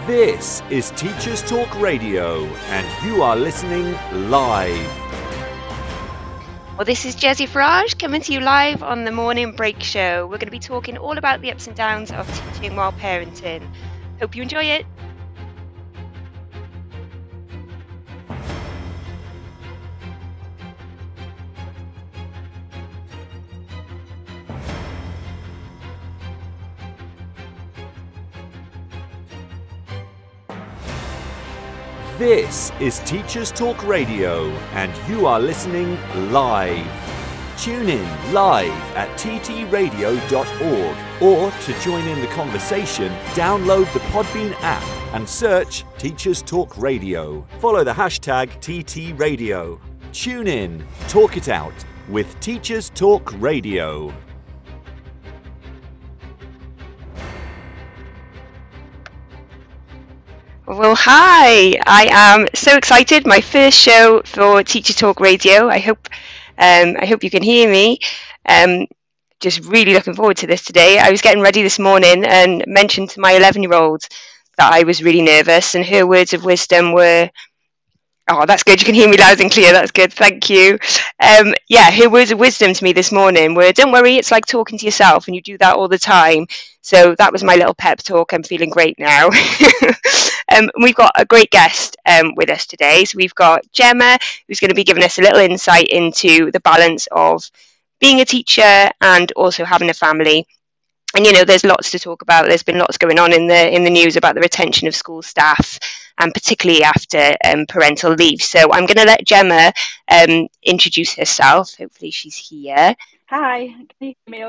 This is Teachers Talk Radio, and you are listening live. Well, this is Jaziea Farag coming to you live on the Morning Break Show. We're going to be talking all about the ups and downs of teaching while parenting. Hope you enjoy it. This is Teachers Talk Radio, and you are listening live. Tune in live at ttradio.org, or to join in the conversation, download the Podbean app and search Teachers Talk Radio. Follow the hashtag TTRadio. Tune in, talk it out with Teachers Talk Radio. Well, hi! I am so excited. My first show for Teacher Talk Radio. I hope you can hear me. Just really looking forward to this today. I was getting ready this morning and mentioned to my 11-year-old that I was really nervous, and her words of wisdom were, "Oh, that's good. You can hear me loud and clear. That's good. Thank you." Her words of wisdom to me this morning were, "Don't worry, it's like talking to yourself, and you do that all the time." So that was my little pep talk. I'm feeling great now. We've got a great guest with us today. So we've got Gemma, who's going to be giving us a little insight into the balance of being a teacher and also having a family. And, you know, there's lots to talk about. There's been lots going on in the news about the retention of school staff, and particularly after parental leave. So I'm going to let Gemma introduce herself. Hopefully she's here. Hi, can you hear me?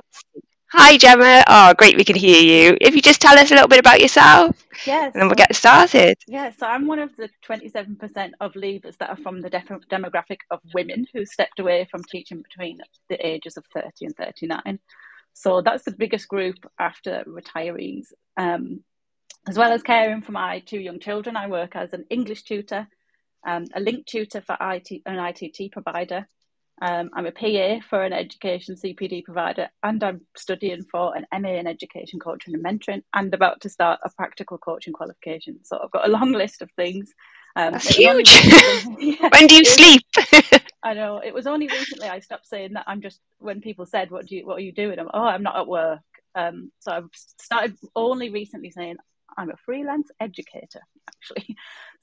Hi, Gemma. Oh, great, we can hear you. If you just tell us a little bit about yourself, yes, and then we'll get started. Yeah, so I'm one of the 27% of leavers that are from the demographic of women who stepped away from teaching between the ages of 30 and 39. So that's the biggest group after retirees. As well as caring for my 2 young children, I work as an English tutor, a link tutor for an ITT provider. I'm a PA for an education CPD provider, and I'm studying for an MA in education coaching and mentoring, and about to start a practical coaching qualification. So I've got a long list of things. That's huge. When do you sleep? I know, it was only recently I stopped saying that. I'm just, when people said, what are you doing? I'm not at work. So I've started only recently saying I'm a freelance educator, actually.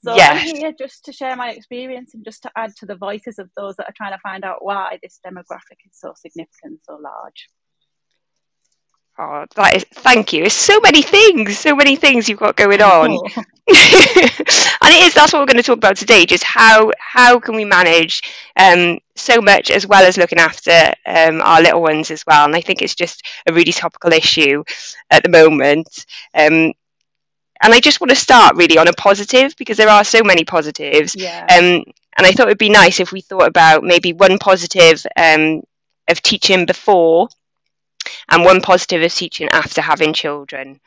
So yes. I'm here just to share my experience and just to add to the voices of those that are trying to find out why this demographic is so significant, so large. Oh, thank you. There's so many things you've got going on. Oh. And that's what we're going to talk about today, just how can we manage so much, as well as looking after our little ones as well. And I think it's just a really topical issue at the moment. And I just want to start really on a positive, because there are so many positives. Yeah. And I thought it'd be nice if we thought about maybe one positive of teaching before and one positive of teaching after having children.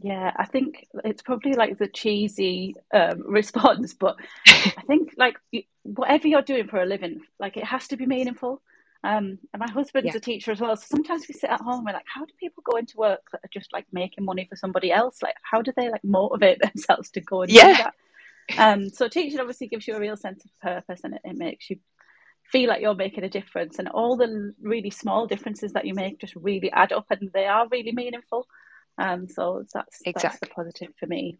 Yeah, I think it's probably like the cheesy response, but I think like whatever you're doing for a living, like it has to be meaningful. And my husband's a teacher as well. So sometimes we sit at home and we're like, how do people go into work that are just like making money for somebody else? Like, how do they like motivate themselves to go and do that? So teaching obviously gives you a real sense of purpose, and it makes you feel like you're making a difference. And all the really small differences that you make just really add up, and they are really meaningful. So that's the positive for me.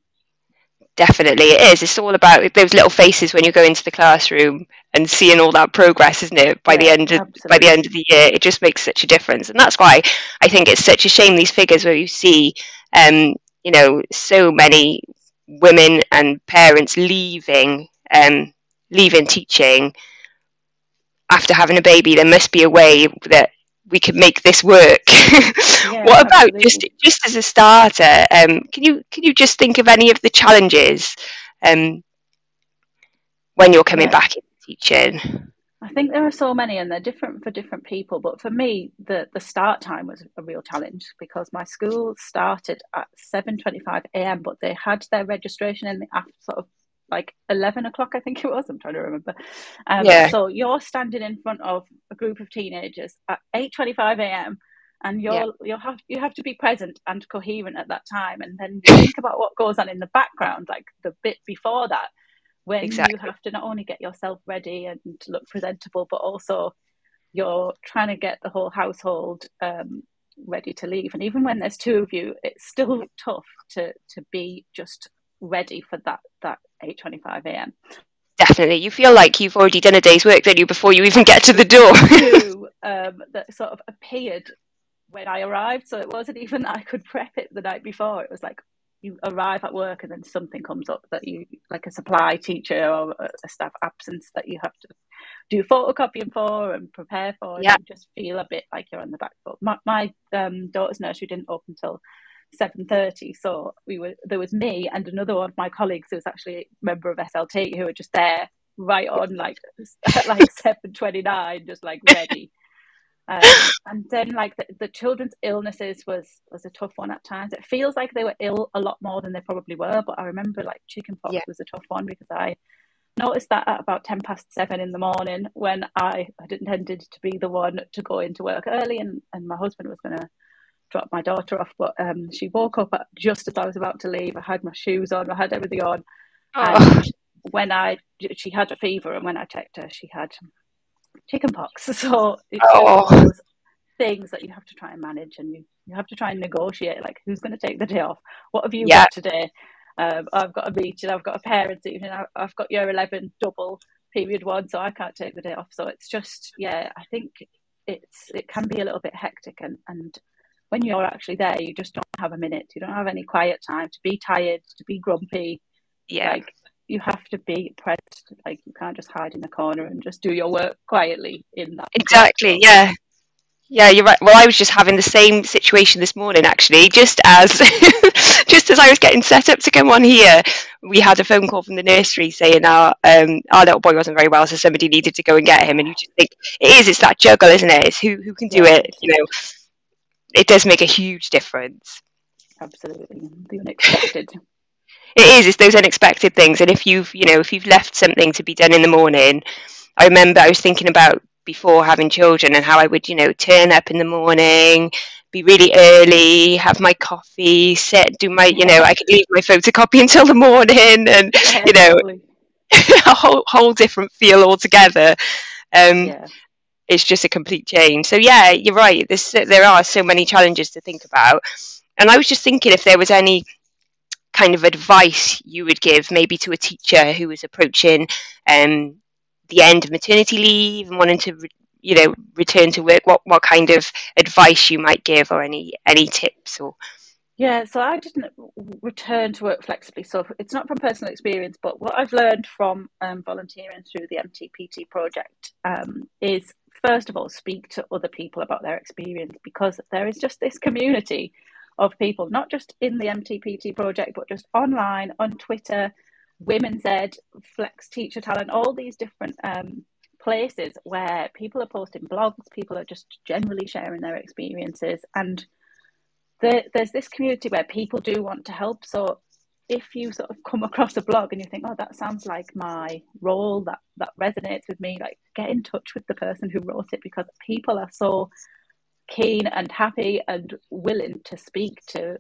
Definitely it is. It's all about those little faces when you go into the classroom and seeing all that progress, isn't it? By the end of the year, it just makes such a difference. And that's why I think it's such a shame, these figures where you see so many women and parents leaving teaching after having a baby. There must be a way that we could make this work. What about just as a starter? Can you just think of any of the challenges when you're coming back into teaching? I think there are so many, and they're different for different people. But for me, the start time was a real challenge, because my school started at 7:25 a.m, but they had their registration in the after sort of like 11 o'clock, I think it was. I'm trying to remember. So you're standing in front of a group of teenagers at 8:25 a.m. and Yeah. you have to be present and coherent at that time, and then you think about what goes on in the background, like the bit before that, when Exactly. you have to not only get yourself ready and look presentable, but also you're trying to get the whole household ready to leave. And even when there's two of you, it's still tough to be just ready for that 8:25 a.m. Definitely. You feel like you've already done a day's work, don't you, before you even get to the door? Two that sort of appeared when I arrived. So it wasn't even that I could prep it the night before. It was like you arrive at work and then something comes up that you, like a supply teacher or a staff absence that you have to do photocopying for and prepare for, and Yeah. you just feel a bit like you're on the back foot. My daughter's nursery didn't open until 7:30, so there was me and another one of my colleagues who was actually a member of SLT who were just there right on like 7:29, just like ready. And then like the children's illnesses was a tough one at times. It feels like they were ill a lot more than they probably were, but I remember like chickenpox was a tough one because I noticed that at about 7:10 in the morning, when I had intended to be the one to go into work early, and my husband was going to drop my daughter off, but she woke up just as I was about to leave. I had my shoes on, I had everything on, and she had a fever, and when I checked her, she had chickenpox. So it's just those things that you have to try and manage, and you have to try and negotiate, like, who's going to take the day off? What have you got today? I've got a meeting, I've got a parents' evening, I've got year 11 double period one, so I can't take the day off. So it's just, I think it can be a little bit hectic, and when you're actually there, you just don't have a minute. You don't have any quiet time to be tired, to be grumpy. Like, you have to be present. Like, you can't just hide in the corner and just do your work quietly in that. Exactly. Yeah. Yeah, you're right. Well, I was just having the same situation this morning, actually. Just as just as I was getting set up to come on here, we had a phone call from the nursery saying our little boy wasn't very well, so somebody needed to go and get him. And you just think it's that juggle, isn't it? It's who can do it. You know, it does make a huge difference. Absolutely, the unexpected. It is. It's those unexpected things. And if you've left something to be done in the morning, I remember I was thinking about before having children and how I would, turn up in the morning, be really early, have my coffee, sit, do my, I could leave my photocopy until the morning, and a whole different feel altogether. It's just a complete change. So yeah, you're right. There are so many challenges to think about, and I was just thinking if there was any kind of advice you would give maybe to a teacher who was approaching the end of maternity leave and wanting to return to work, what kind of advice you might give, or any tips. Or so I didn't return to work flexibly, so it's not from personal experience, but what I've learned from volunteering through the MTPT project is, first of all, speak to other people about their experience, because there is just this community of people, not just in the MTPT project, but just online, on Twitter, Women's Ed, Flex Teacher Talent, all these different places where people are posting blogs, people are just generally sharing their experiences, and there's this community where people do want to help. So if you sort of come across a blog and you think, oh, that sounds like my role, that resonates with me, like, get in touch with the person who wrote it, because people are so keen and happy and willing to speak to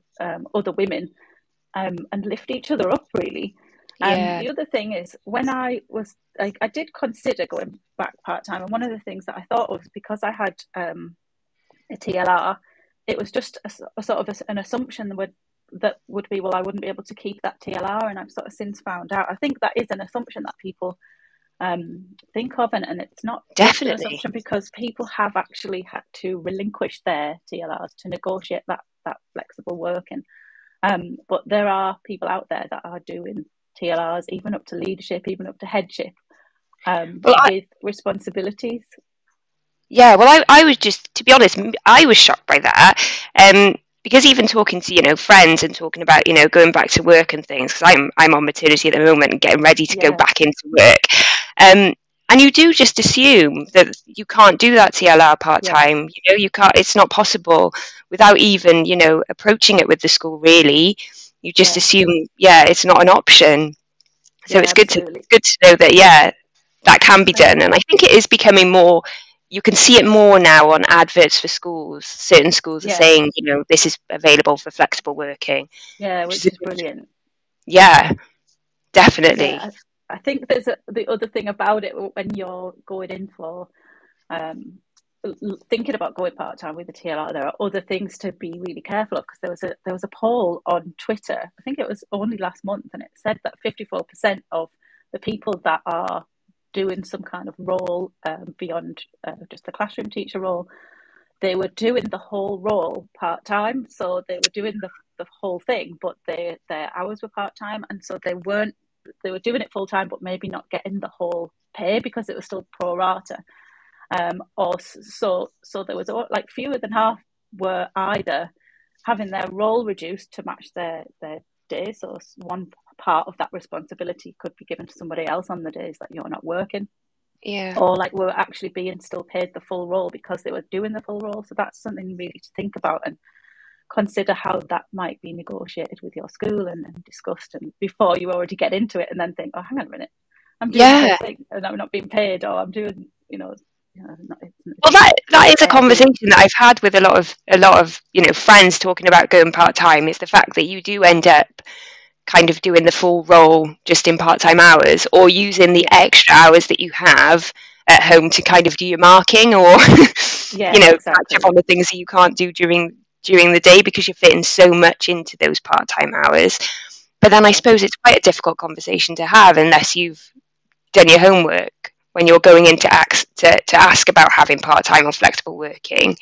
other women and lift each other up, really. The other thing is, when I did consider going back part-time, and one of the things that I thought was, because I had a TLR, it was just a sort of an assumption that would be, well, I wouldn't be able to keep that TLR, and I've sort of since found out, I think that is an assumption that people think of, and it's not definitely an assumption, because people have actually had to relinquish their TLRs to negotiate that flexible working. But there are people out there that are doing TLRs, even up to leadership, even up to headship, with responsibilities. Yeah, well, I was just, to be honest, I was shocked by that, because even talking to friends and talking about going back to work and things, because I'm on maternity at the moment and getting ready to go back into work, and you do just assume that you can't do that TLR part time. You can't. It's not possible without even approaching it with the school. Really, you just assume it's not an option. So it's good to know that that can be done, and I think it is becoming more you can see it more now on adverts for schools. Certain schools are saying, this is available for flexible working. Yeah, which is brilliant. Yeah, definitely. Yeah, I think there's the other thing about it when you're going in for thinking about going part-time with the TLR, there are other things to be really careful of, because there was a poll on Twitter, I think it was only last month, and it said that 54% of the people that are doing some kind of role beyond just the classroom teacher role, they were doing the whole role part-time. So they were doing the whole thing, but their hours were part-time, and so they were doing it full-time but maybe not getting the whole pay because it was still pro rata. So there was like fewer than half were either having their role reduced to match their days, so one part of that responsibility could be given to somebody else on the days that you're not working, or like were actually being still paid the full role because they were doing the full role. So that's something really to think about and consider how that might be negotiated with your school and discussed, and before you already get into it and then think, oh, hang on a minute, I'm doing this thing and I'm not being paid, or I'm doing, well, that is a conversation that I've had with a lot of friends talking about going part-time. It's the fact that you do end up kind of doing the full role just in part-time hours, or using the extra hours that you have at home to kind of do your marking, or catch up on the things that you can't do during the day because you're fitting so much into those part-time hours. But then I suppose it's quite a difficult conversation to have unless you've done your homework when you're going in to ask about having part-time or flexible working.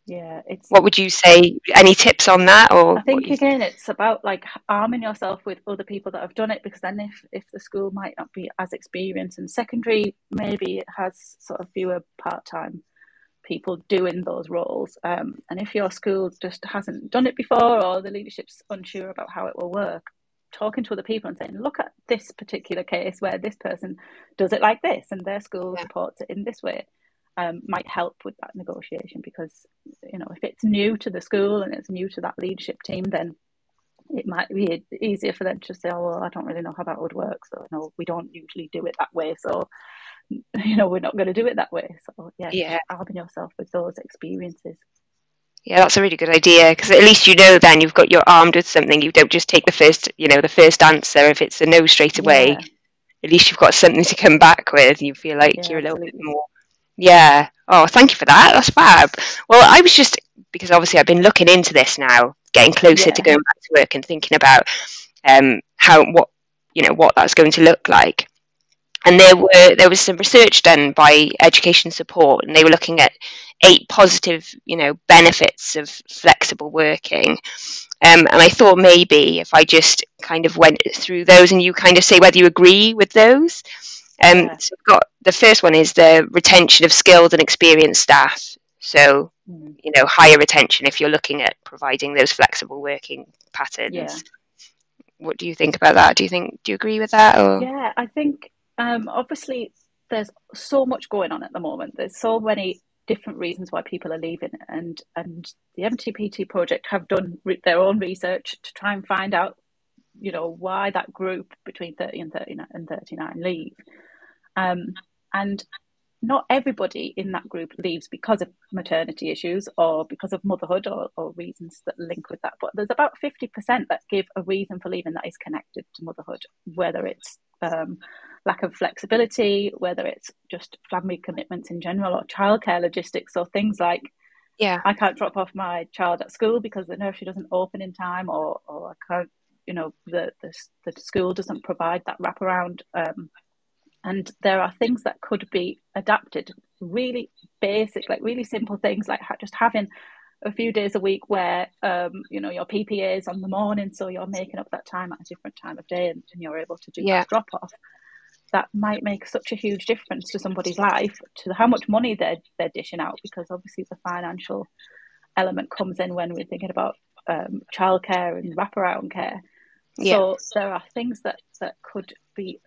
Yeah, what would you say? Any tips on that? Or I think again, it's about like arming yourself with other people that have done it, because then if the school might not be as experienced, and secondary maybe it has sort of fewer part-time people doing those roles, and if your school just hasn't done it before, or the leadership's unsure about how it will work, talking to other people and saying, look at this particular case where this person does it like this and their school supports it in this way, might help with that negotiation. Because if it's new to the school and it's new to that leadership team, then it might be easier for them to say, oh, well, I don't really know how that would work, so no, we don't usually do it that way, so we're not going to do it that way. So arming yourself with those experiences. Yeah, that's a really good idea, because at least then you're armed with something. You don't just take the first answer if it's a no straight away. At least you've got something to come back with. You feel like you're a little bit more. Yeah. Oh, thank you for that. That's fab. Well, I was just, because obviously I've been looking into this now, getting closer to going back to work and thinking about what that's going to look like. And there was some research done by Education Support, and they were looking at 8 positive, benefits of flexible working. And I thought maybe if I just kind of went through those and you kind of say whether you agree with those. So we've got, the first one is the retention of skilled and experienced staff. So, higher retention if you're looking at providing those flexible working patterns. Yeah. What do you think about that? Do you agree with that? Or? Yeah, I think obviously there's so much going on at the moment. There's so many different reasons why people are leaving, and the MTPT project have done their own research to try and find out, why that group between 30 and 39 leave. And not everybody in that group leaves because of maternity issues or because of motherhood or reasons that link with that. But there's about 50% that give a reason for leaving that is connected to motherhood, whether it's lack of flexibility, whether it's just family commitments in general, or childcare logistics, or things like, I can't drop off my child at school because the nursery doesn't open in time, or I can't, the school doesn't provide that wraparound. And there are things that could be adapted, really basic, like really simple things, like just having a few days a week where, your PPA is on the morning, so you're making up that time at a different time of day, and you're able to do that drop off. That might make such a huge difference to somebody's life, to how much money they're dishing out, because obviously the financial element comes in when we're thinking about childcare and wraparound care. So there are things that could be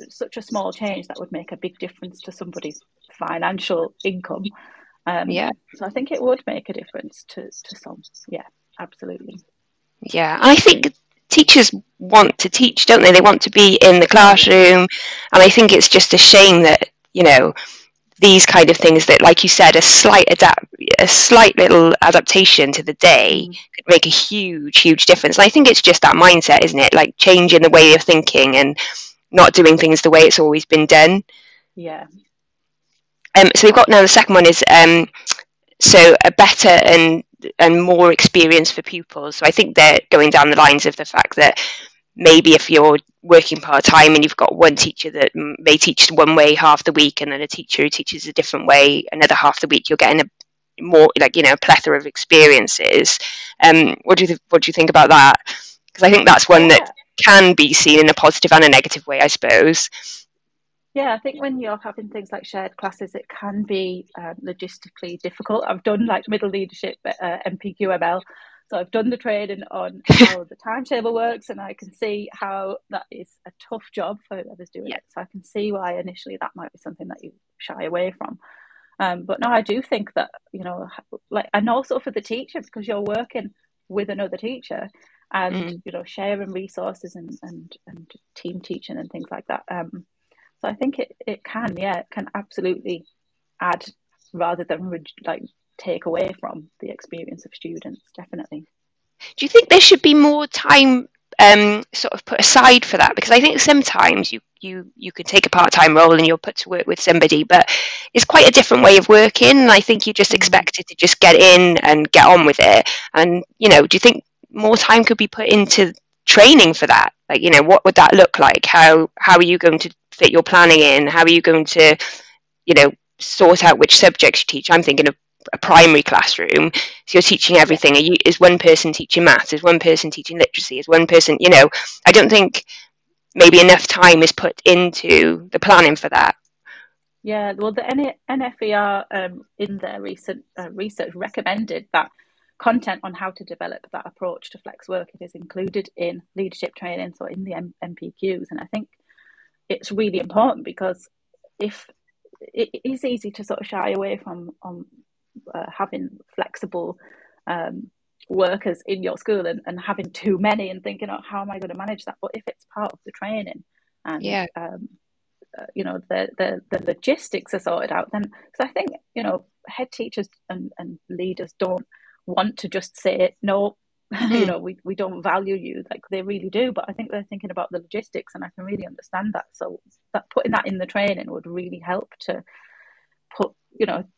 such a small change that would make a big difference to somebody's financial income. So I think it would make a difference to some. Yeah, absolutely. Yeah, I think teachers want to teach, don't they? They want to be in the classroom, and I think it's just a shame that these kind of things that, like you said, a slight little adaptation to the day could make a huge difference. And I think it's just that mindset, isn't it? Like changing the way of thinking and not doing things the way it's always been done. Yeah. So we've got now the second one is so a better and more experience for pupils. So I think they're going down the lines of the fact that maybe if you're working part-time and you've got one teacher that may teach one way half the week, and then a teacher who teaches a different way another half the week, you're getting a more, like, a plethora of experiences. What do you think about that? Because I think that's one that can be seen in a positive and a negative way, I suppose. Yeah, I think when you're having things like shared classes, it can be logistically difficult. I've done like middle leadership at MPQML, so I've done the training on how the timetable works, and I can see how that is a tough job for whoever's doing it. So I can see why initially that might be something that you shy away from. But no, I do think that, and also for the teacher, because you're working with another teacher and, sharing resources and team teaching and things like that. So I think it can absolutely add rather than take away from the experience of students, definitely. Do you think there should be more time sort of put aside for that? Because I think sometimes you can take a part-time role and you're put to work with somebody, but it's quite a different way of working, and I think you're just expected to just get in and get on with it. And do you think more time could be put into training for that? Like, what would that look like? How are you going to fit your planning in? How are you going to sort out which subjects you teach? I'm thinking of a primary classroom, so you're teaching everything. Is one person teaching maths? Is one person teaching literacy? Is one person, I don't think maybe enough time is put into the planning for that. Yeah, well, the NFER in their recent research recommended that content on how to develop that approach to flex work is included in leadership training, so in the MPQs. And I think it's really important, because if it is easy to sort of shy away from having flexible workers in your school and having too many and thinking, how am I going to manage that? But if it's part of the training and the logistics are sorted out, then, because I think head teachers and leaders don't want to just say no. We don't value you, like they really do, but I think they're thinking about the logistics, and I can really understand that. So that putting that in the training would really help to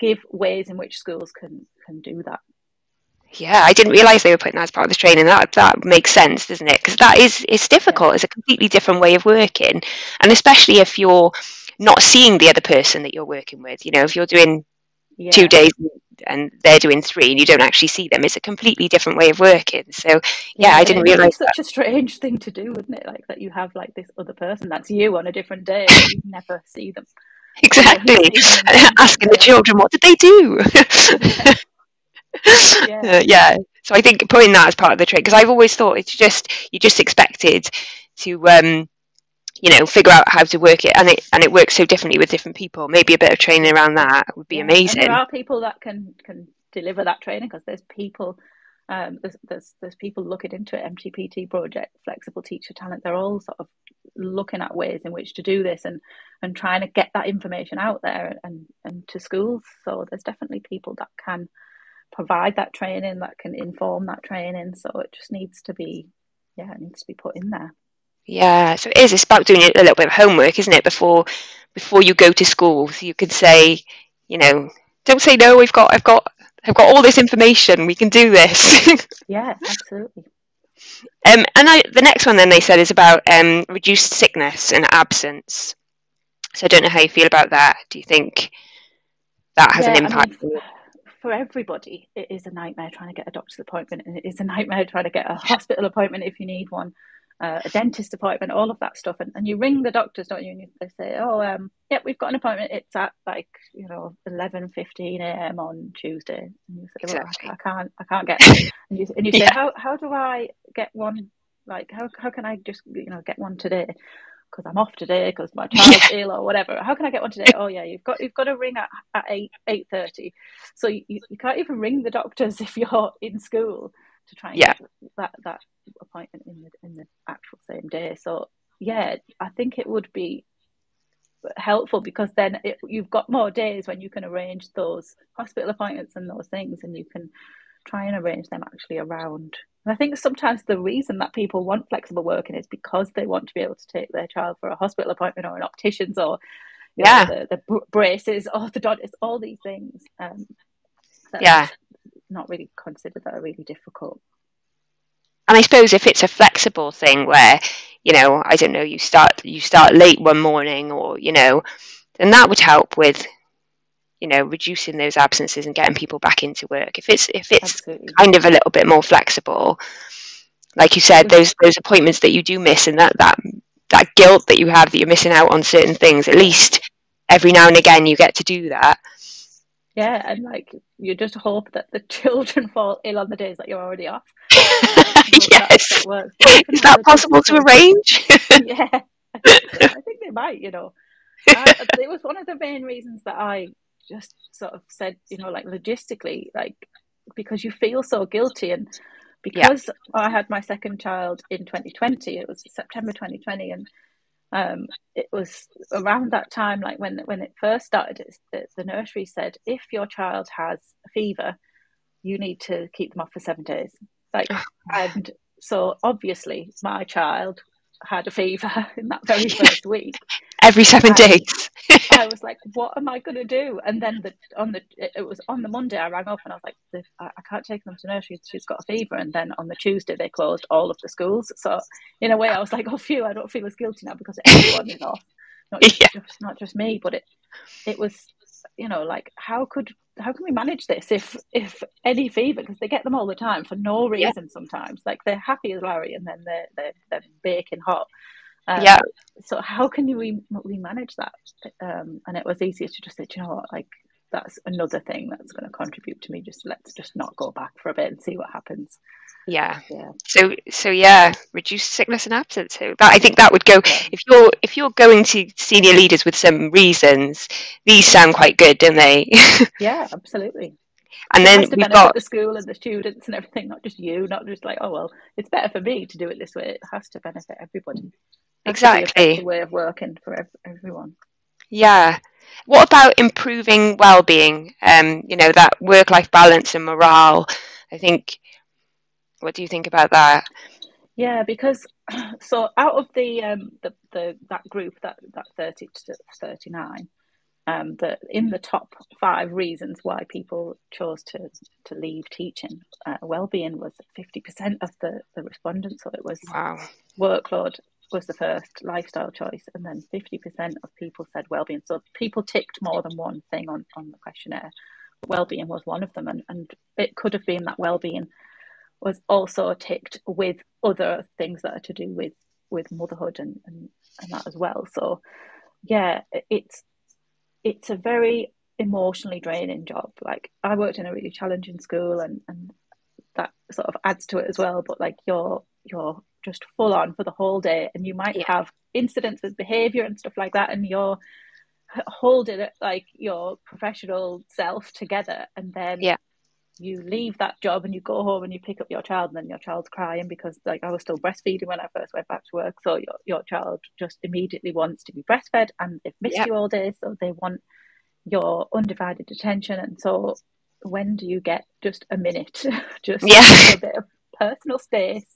give ways in which schools can do that. Yeah, I didn't realise they were putting that as part of the training. That makes sense, doesn't it? Because it's difficult. Yeah. It's a completely different way of working, and especially if you're not seeing the other person that you're working with. If you're doing 2 days and they're doing 3 and you don't actually see them, it's a completely different way of working. So I didn't realise. It's such a strange thing to do, wouldn't it? Like that you have like this other person that's you on a different day, and you never see them. Exactly. Asking the children, what did they do? So I think putting that as part of the training, because I've always thought you're just expected to figure out how to work it, and it works so differently with different people. Maybe a bit of training around that would be amazing. And there are people that can deliver that training, because there's people there's people looking into it. MTPT project, flexible teacher talent, they're all sort of looking at ways in which to do this and trying to get that information out there and to schools. So there's definitely people that can provide that training, that can inform that training. So it just needs to be put in there. Yeah, so it's about doing a little bit of homework, isn't it, before you go to school, so you could say, don't say no. I've got all this information. We can do this. Yeah, absolutely. And the next one then they said is about reduced sickness and absence. So I don't know how you feel about that. Do you think that has an impact? For everybody, it is a nightmare trying to get a doctor's appointment, and it is a nightmare trying to get a hospital appointment if you need one, a dentist appointment, all of that stuff. And you ring the doctors, don't you? And they say, we've got an appointment. It's at 11:15 a.m. on Tuesday. And you say, exactly. I can't get one. And you say, how do I get one? Like, how can I just get one today? Because I'm off today, because my child's ill or whatever. How can I get one today? Oh yeah, you've got to ring at 8:30. So you can't even ring the doctors if you're in school to try and get that appointment in the actual same day. So I think it would be helpful, because then you've got more days when you can arrange those hospital appointments and those things, and you can try and arrange them actually around. And I think sometimes the reason that people want flexible working is because they want to be able to take their child for a hospital appointment or an optician's, or the braces, orthodontist, all these things. Not really considered that are really difficult. And I suppose if it's a flexible thing where, I don't know, you start late one morning, or, then that would help with, reducing those absences and getting people back into work. If it's Absolutely. Kind of a little bit more flexible, like you said, those appointments that you do miss, and that guilt that you have that you're missing out on certain things, at least every now and again you get to do that. Yeah, and like you just hope that the children fall ill on the days that you're already off. Yes. That works. Is that possible to arrange? Yeah, I think they might, It was one of the main reasons that I just sort of said, like logistically, like, because you feel so guilty. And because I had my second child in 2020, it was September 2020, and it was around that time, like when it first started, the nursery said, if your child has a fever, you need to keep them off for 7 days. And so obviously my child had a fever in that very first week. Every 7 days. I was like, what am I going to do? And then it was on the Monday I rang up and I was like, I can't take them to nursery, she's got a fever. And then on the Tuesday they closed all of the schools. So in a way I was like, oh phew, I don't feel as guilty now because everyone is off, not just me. But it was, like, how can we manage this if any fever, because they get them all the time for no reason. Sometimes, like, they're happy as Larry and then they're baking hot. So how can we manage that? And it was easier to just say, like, that's another thing that's going to contribute to me. Let's just not go back for a bit and see what happens. Yeah. So reduce sickness and absence. So I think that would go. If you're going to senior leaders with some reasons, these sound quite good, don't they? Yeah, absolutely. And then we've got the school and the students and everything, not just you, not just like, oh well, it's better for me to do it this way. It has to benefit everybody. Exactly. It's a way of working for everyone. Yeah. What about improving well-being? That work-life balance and morale. I think. What do you think about that? Yeah, because so out of that group, that 30 to 39, in the top 5 reasons why people chose to leave teaching, well-being was 50% of the respondents. So it was workload was the first, lifestyle choice, and then 50% of people said well-being. So people ticked more than one thing on the questionnaire. Well-being was one of them, and it could have been that well-being was also ticked with other things that are to do with motherhood and that as well. So yeah, it's a very emotionally draining job. Like, I worked in a really challenging school, and that sort of adds to it as well. But like, you're just full on for the whole day, and you might have incidents with behaviour and stuff like that, and you're holding it like your professional self together, and then you leave that job and you go home and you pick up your child, and then your child's crying because, like, I was still breastfeeding when I first went back to work. So your child just immediately wants to be breastfed, and they've missed you all day, so they want your undivided attention. And so when do you get just a minute, just a bit of personal space?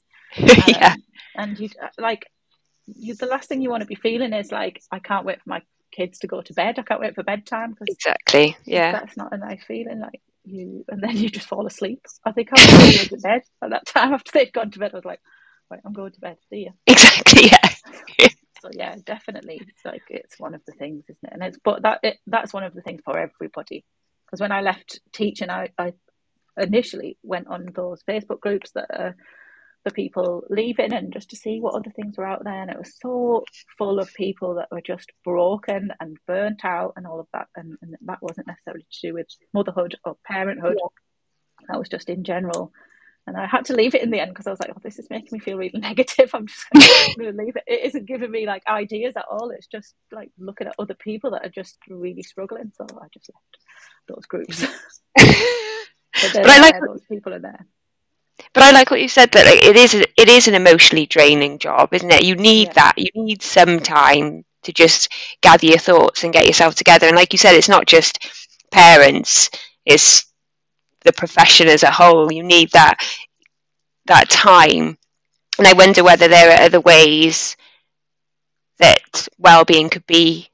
And you the last thing you want to be feeling is like, I can't wait for my kids to go to bed, I can't wait for bedtime, because that's not a nice feeling. Like, and then you just fall asleep. I think I was going to bed at that time. After they'd gone to bed, I was like, right, I'm going to bed, see ya. Exactly. So yeah, definitely, like, it's one of the things, isn't it? And that's one of the things for everybody, because when I left teaching, I initially went on those Facebook groups that are for people leaving, and just to see what other things were out there, and it was so full of people that were just broken and burnt out and all of that, and that wasn't necessarily to do with motherhood or parenthood. That was just in general. And I had to leave it in the end, because I was like, oh, this is making me feel really negative. I'm just going to leave it. It isn't giving me like ideas at all. It's just like looking at other people that are just really struggling. So I just left those groups. But I like those people are there. But I like what you said, that like, it is an emotionally draining job, isn't it? You need that. You need some time to just gather your thoughts and get yourself together. And like you said, it's not just parents, it's the profession as a whole. You need that time. And I wonder whether there are other ways that well-being could be,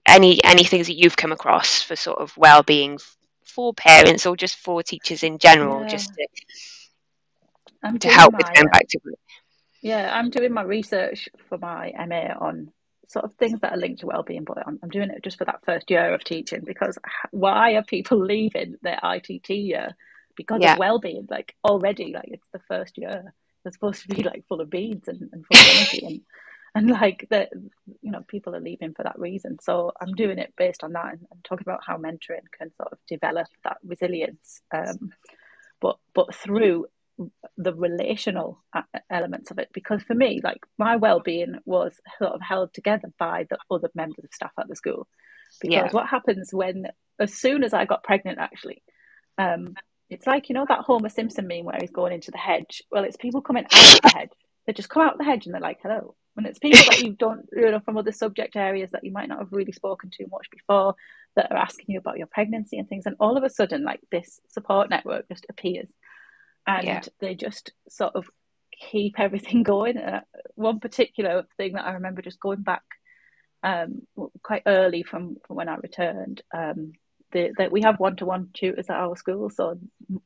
any things that you've come across for sort of well-being for parents or just for teachers in general, just to help with going back to work. I'm doing my research for my MA on sort of things that are linked to well-being, but I'm doing it just for that first year of teaching, because why are people leaving their ITT year because of well-being? Like already, like it's the first year, they're supposed to be like full of beads and full of energy, and like that, you know, people are leaving for that reason. So I'm doing it based on that, and talking about how mentoring can sort of develop that resilience, but through the relational elements of it. Because for me, like my well-being was sort of held together by the other members of staff at the school. Because what happens as soon as I got pregnant, actually, it's like, you know, that Homer Simpson meme where he's going into the hedge. Well, it's people coming out of the hedge. They just come out of the hedge and they're like, hello. And it's people that you don't, you know, from other subject areas that you might not have really spoken to much before, that are asking you about your pregnancy and things. And all of a sudden, like this support network just appears. And they just sort of keep everything going. One particular thing that I remember, just going back quite early from when I returned, that we have one-to-one tutors at our school. So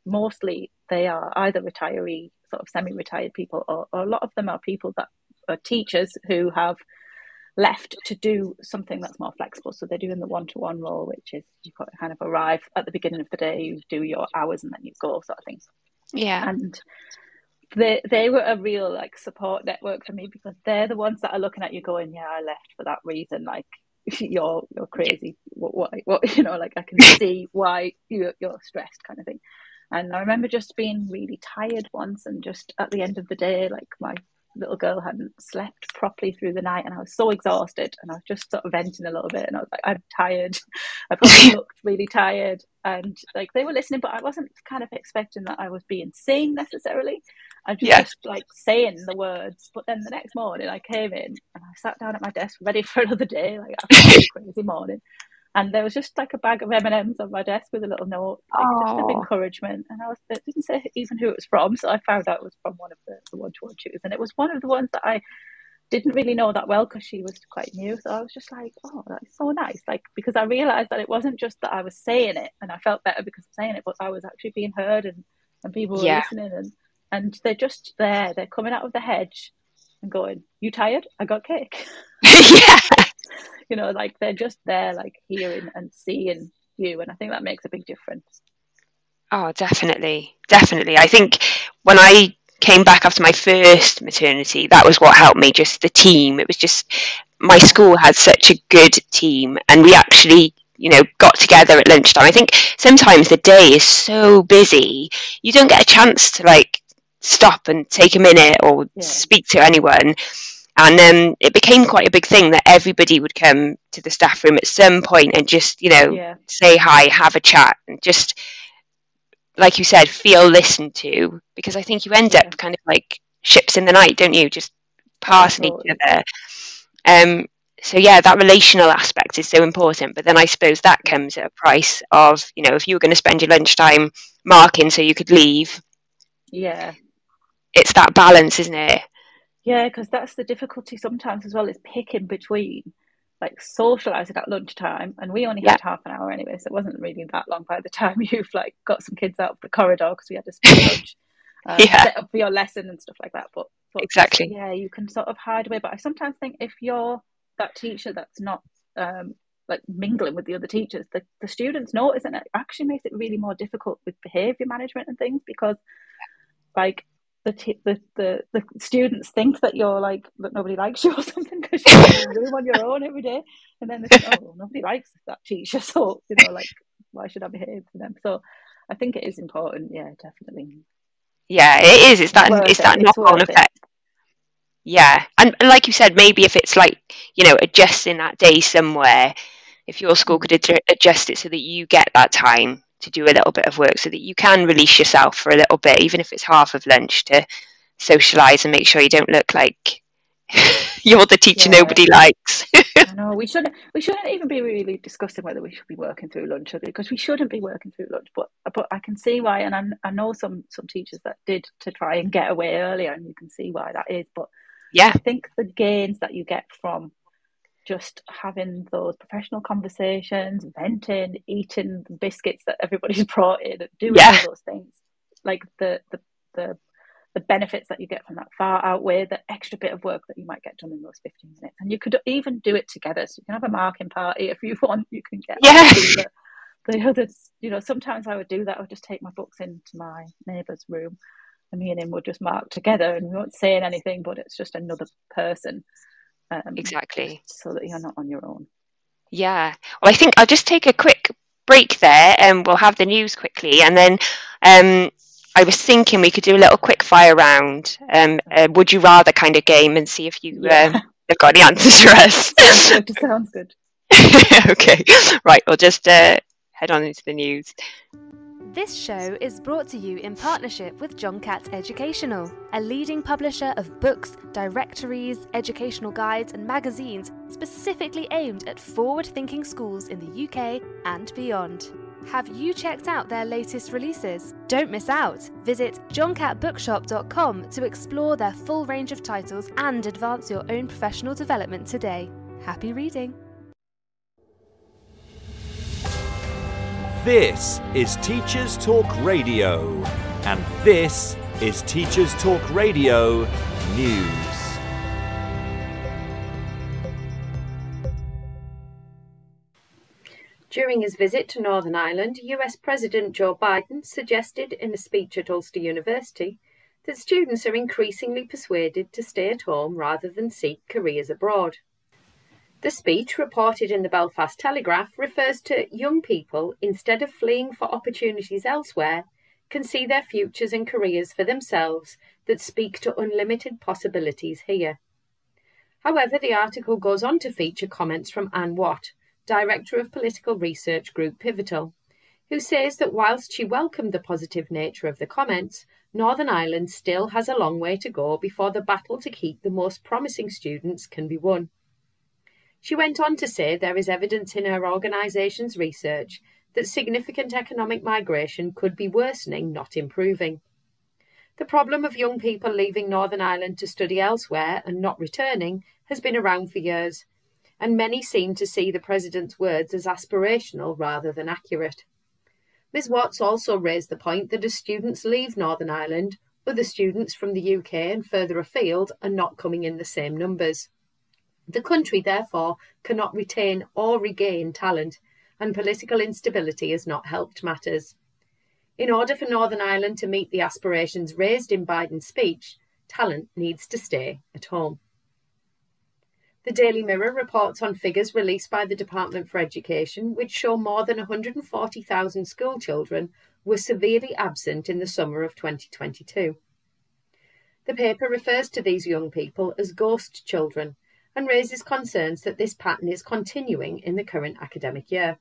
mostly they are either retiree, sort of semi-retired people, or a lot of them are people that are teachers who have left to do something that's more flexible. So they're doing the one-to-one role, which is you kind of arrive at the beginning of the day, you do your hours, and then you go, sort of thing. And they were a real like support network for me, because they're the ones that are looking at you going, yeah, I left for that reason, like you're crazy, what you know, like I can see why you're stressed, kind of thing. And I remember just being really tired once, and just at the end of the day, like my little girl hadn't slept properly through the night, and I was so exhausted, and I was just sort of venting a little bit, and I was like, I'm tired. I probably looked really tired, and like they were listening, but I wasn't kind of expecting that I was being seen necessarily. I just like saying the words. But then the next morning I came in and I sat down at my desk ready for another day, like after a crazy morning, and there was just like a bag of M&Ms on my desk with a little note, like just of encouragement. And it didn't say even who it was from, so I found out it was from one of the one-to-one tutors, and it was one of the ones that I didn't really know that well, because she was quite new. So I was just like, oh, that's so nice, like, because I realized that it wasn't just that I was saying it and I felt better because of saying it, but I was actually being heard, and people were listening, and they're just there, they're coming out of the hedge and going, you tired? I got cake. You know, like they're just there, like hearing and seeing you, and I think that makes a big difference. Oh, definitely. I think when I came back after my first maternity, that was what helped me, just the team. It was just, my school had such a good team, and we actually, you know, got together at lunchtime. I think sometimes the day is so busy, you don't get a chance to like stop and take a minute or speak to anyone. And it became quite a big thing that everybody would come to the staff room at some point and just, you know, say hi, have a chat, and just, like you said, feel listened to. Because I think you end up kind of like ships in the night, don't you? Just passing each other. So yeah, that relational aspect is so important. But then I suppose that comes at a price of, you know, if you were going to spend your lunchtime marking so you could leave. Yeah. It's that balance, isn't it? Yeah, because that's the difficulty sometimes as well, is picking between like socialising at lunchtime, and we only had half an hour anyway, so it wasn't really that long by the time you've like got some kids out of the corridor, because we had to spend lunch, set up for your lesson and stuff like that. But exactly, yeah, you can sort of hide away. But I sometimes think if you're that teacher that's not like mingling with the other teachers, the students notice, and it actually makes it really more difficult with behaviour management and things, because like the students think that you're like, that nobody likes you or something, because you're in the room on your own every day, and then they think, oh, well, nobody likes that teacher, so, you know, like, why should I behave to them? So I think it is important. Yeah, definitely. Yeah, it is. It's that knock-on effect. Yeah, and like you said, maybe if it's like, you know, adjusting that day somewhere, if your school could adjust it so that you get that time to do a little bit of work, so that you can release yourself for a little bit, even if it's half of lunch, to socialise and make sure you don't look like You're the teacher Yeah. nobody likes. I know we shouldn't even be really discussing whether we should be working through lunch, because we shouldn't be working through lunch. But I can see why, and I know some teachers that did to try and get away earlier, and you can see why that is. But Yeah, I think the gains that you get from just having those professional conversations, venting, eating the biscuits that everybody's brought in, and doing yeah, all those things, like the the benefits that you get from that far outweigh the extra bit of work that you might get done in those 15 minutes. And you could even do it together. So you can have a marking party if you want. You can get on yeah. to the others. Sometimes I would do that. I would just take my books into my neighbour's room, and me and him would just mark together, and we won't say anything, but it's just another person, just Exactly. so that you're not on your own. Yeah. Well, I think I'll just take a quick break there, and we'll have the news quickly, and then I was thinking we could do a little quick fire round, would you rather kind of game, and see if you Yeah. have got any answers for us. Sounds good. Okay. Right. We'll just head on into the news. This show is brought to you in partnership with John Catt Educational, a leading publisher of books, directories, educational guides and magazines specifically aimed at forward-thinking schools in the UK and beyond. Have you checked out their latest releases? Don't miss out! Visit johncattbookshop.com to explore their full range of titles and advance your own professional development today. Happy reading! This is Teachers Talk Radio, and this is Teachers Talk Radio News. During his visit to Northern Ireland, US President Joe Biden suggested in a speech at Ulster University that students are increasingly persuaded to stay at home rather than seek careers abroad. The speech, reported in the Belfast Telegraph, refers to young people, instead of fleeing for opportunities elsewhere, can see their futures and careers for themselves that speak to unlimited possibilities here. However, the article goes on to feature comments from Anne Watt, Director of Political Research Group Pivotal, who says that whilst she welcomed the positive nature of the comments, Northern Ireland still has a long way to go before the battle to keep the most promising students can be won. She went on to say there is evidence in her organisation's research that significant economic migration could be worsening, not improving. The problem of young people leaving Northern Ireland to study elsewhere and not returning has been around for years, and many seem to see the President's words as aspirational rather than accurate. Ms Watts also raised the point that as students leave Northern Ireland, other students from the UK and further afield are not coming in the same numbers. The country, therefore, cannot retain or regain talent, and political instability has not helped matters. In order for Northern Ireland to meet the aspirations raised in Biden's speech, talent needs to stay at home. The Daily Mirror reports on figures released by the Department for Education, which show more than 140,000 school children were severely absent in the summer of 2022. The paper refers to these young people as ghost children, and raises concerns that this pattern is continuing in the current academic year.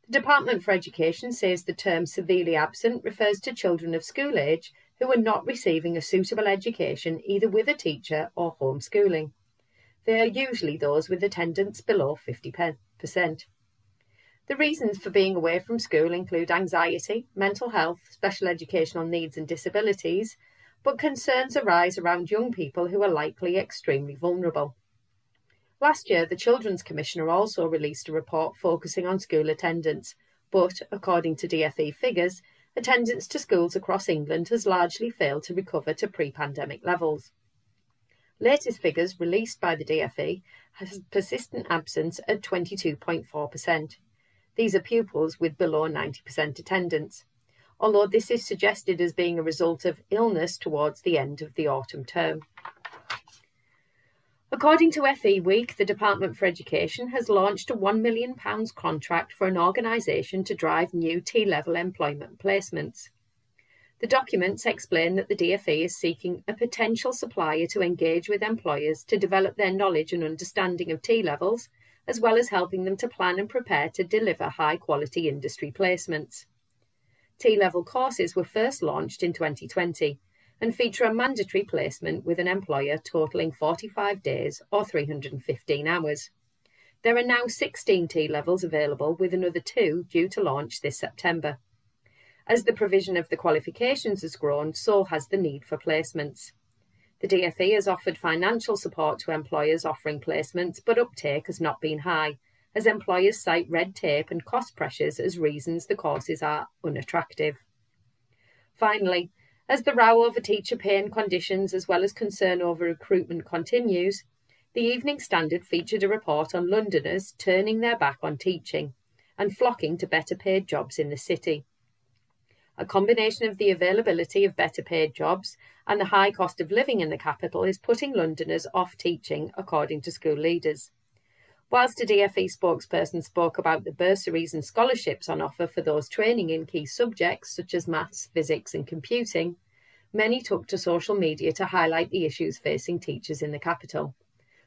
The Department for Education says the term severely absent refers to children of school age who are not receiving a suitable education either with a teacher or homeschooling. They are usually those with attendance below 50%. The reasons for being away from school include anxiety, mental health, special educational needs and disabilities, but concerns arise around young people who are likely extremely vulnerable. Last year, the Children's Commissioner also released a report focusing on school attendance, but, according to DfE figures, attendance to schools across England has largely failed to recover to pre-pandemic levels. Latest figures released by the DfE has persistent absence at 22.4%. These are pupils with below 90% attendance, although this is suggested as being a result of illness towards the end of the autumn term. According to FE Week, the Department for Education has launched a £1 million contract for an organisation to drive new T-level employment placements. The documents explain that the DfE is seeking a potential supplier to engage with employers to develop their knowledge and understanding of T-levels, as well as helping them to plan and prepare to deliver high-quality industry placements. T-level courses were first launched in 2020, and feature a mandatory placement with an employer totalling 45 days or 315 hours. There are now 16 T-levels available, with another 2 due to launch this September. As the provision of the qualifications has grown, so has the need for placements. The DfE has offered financial support to employers offering placements, but uptake has not been high, as employers cite red tape and cost pressures as reasons the courses are unattractive. Finally, as the row over teacher pay and conditions, as well as concern over recruitment, continues, the Evening Standard featured a report on Londoners turning their back on teaching and flocking to better paid jobs in the city. A combination of the availability of better paid jobs and the high cost of living in the capital is putting Londoners off teaching, according to school leaders. Whilst a DfE spokesperson spoke about the bursaries and scholarships on offer for those training in key subjects such as maths, physics and computing, many took to social media to highlight the issues facing teachers in the capital,